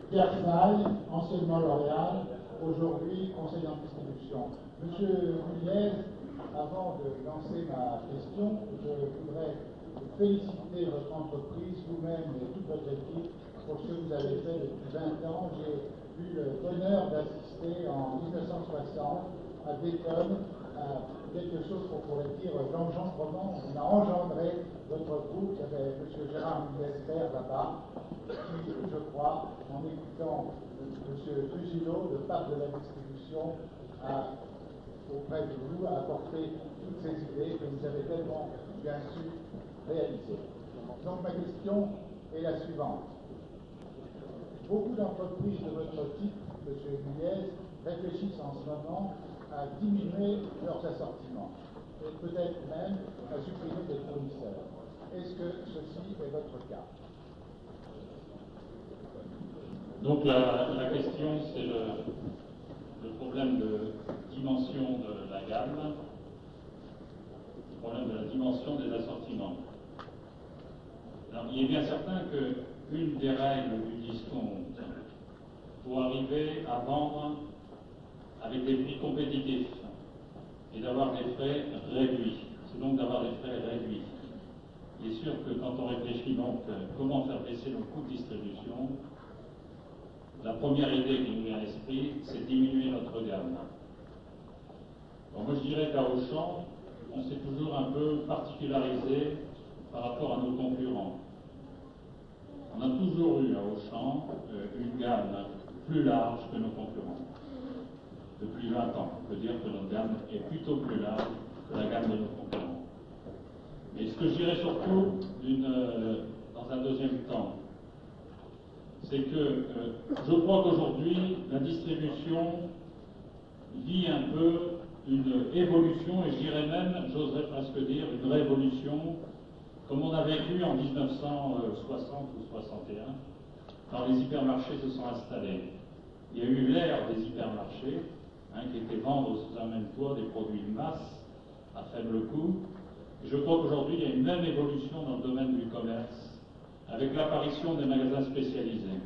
Pierre Snail, anciennement L'Oréal, aujourd'hui conseiller en distribution. Monsieur Nunez, avant de lancer ma question, je voudrais féliciter votre entreprise, vous-même et toute votre équipe, pour ce que vous avez fait depuis 20 ans. J'ai eu le bonheur d'assister en 1960 à Dayton, à quelque chose qu'on pourrait dire l'engendrement. On a engendré votre groupe. Il y avait M. Gérard Nunez-Père là-bas, qui, je crois, en écoutant M. Trujillo, le pape de la distribution, auprès de vous, a apporté toutes ces idées que vous avez tellement bien su réaliser. Donc ma question est la suivante. Beaucoup d'entreprises de votre type, M. Nunez, réfléchissent en ce moment à diminuer leurs assortiments et peut-être même à supprimer des fournisseurs. Est-ce que ceci est votre cas? Donc la question, c'est le problème de dimension de la gamme, le problème de la dimension des assortiments. Alors, il est bien certain qu'une des règles du discount pour arriver à vendre avec des prix compétitifs et d'avoir des frais réduits, c'est donc d'avoir des frais réduits. Il est sûr que quand on réfléchit donc comment faire baisser nos coûts de distribution, la première idée qui nous vient à l'esprit, c'est diminuer notre gamme. Bon, moi je dirais qu'à Auchan, on s'est toujours un peu particularisé par rapport à nos concurrents. On a toujours eu à Auchan une gamme plus large que nos concurrents. Depuis 20 ans, on peut dire que notre gamme est plutôt plus large que la gamme de nos concurrents. Mais ce que je dirais surtout dans un deuxième temps, c'est que je crois qu'aujourd'hui, la distribution vit un peu une évolution, et je dirais même, j'oserais presque dire, une révolution, comme on a vécu en 1960 ou 61, quand les hypermarchés se sont installés. Il y a eu l'ère des hypermarchés, qui était vendre sous un même toit des produits de masse à faible coût. Et je crois qu'aujourd'hui, il y a une même évolution dans le domaine du commerce, avec l'apparition des magasins spécialisés.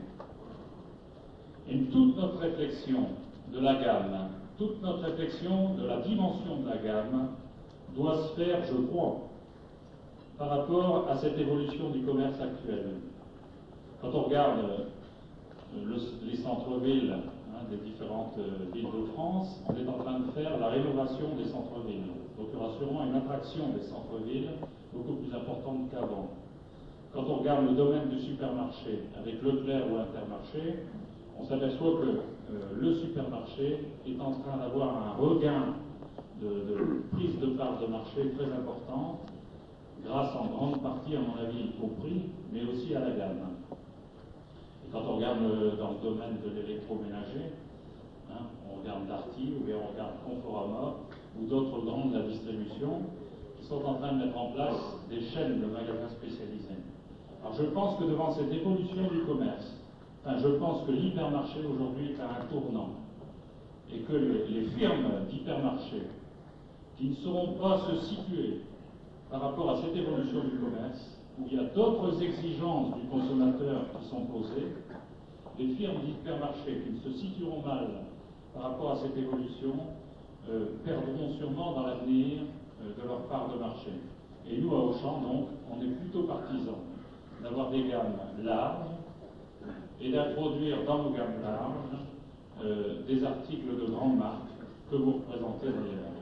Et toute notre réflexion de la gamme, toute notre réflexion de la dimension de la gamme doit se faire, je crois, par rapport à cette évolution du commerce actuel. Quand on regarde les centres-villes des différentes villes de France, on est en train de faire la rénovation des centres-villes. Donc il y aura sûrement une attraction des centres-villes beaucoup plus importante qu'avant. Quand on regarde le domaine du supermarché, avec Leclerc ou Intermarché, on s'aperçoit que le supermarché est en train d'avoir un regain de prise de part de marché très important, grâce en grande partie, à mon avis, au prix, mais aussi à la gamme. Et quand on regarde dans le domaine de l'électroménager, on regarde Darty, ou bien on regarde Conforama, ou d'autres grands de la distribution, qui sont en train de mettre en place des chaînes de magasins spécialisés. Alors je pense que devant cette évolution du commerce, je pense que l'hypermarché aujourd'hui est à un tournant, et que les firmes d'hypermarché qui ne sauront pas se situer par rapport à cette évolution du commerce, où il y a d'autres exigences du consommateur qui sont posées, les firmes d'hypermarché qui ne se situeront mal par rapport à cette évolution perdront sûrement dans l'avenir de leur part de marché. Et nous, à Auchan, donc, on est plutôt partisans d'avoir des gammes larges et d'introduire dans nos gammes larges des articles de grande marque que vous représentez d'ailleurs.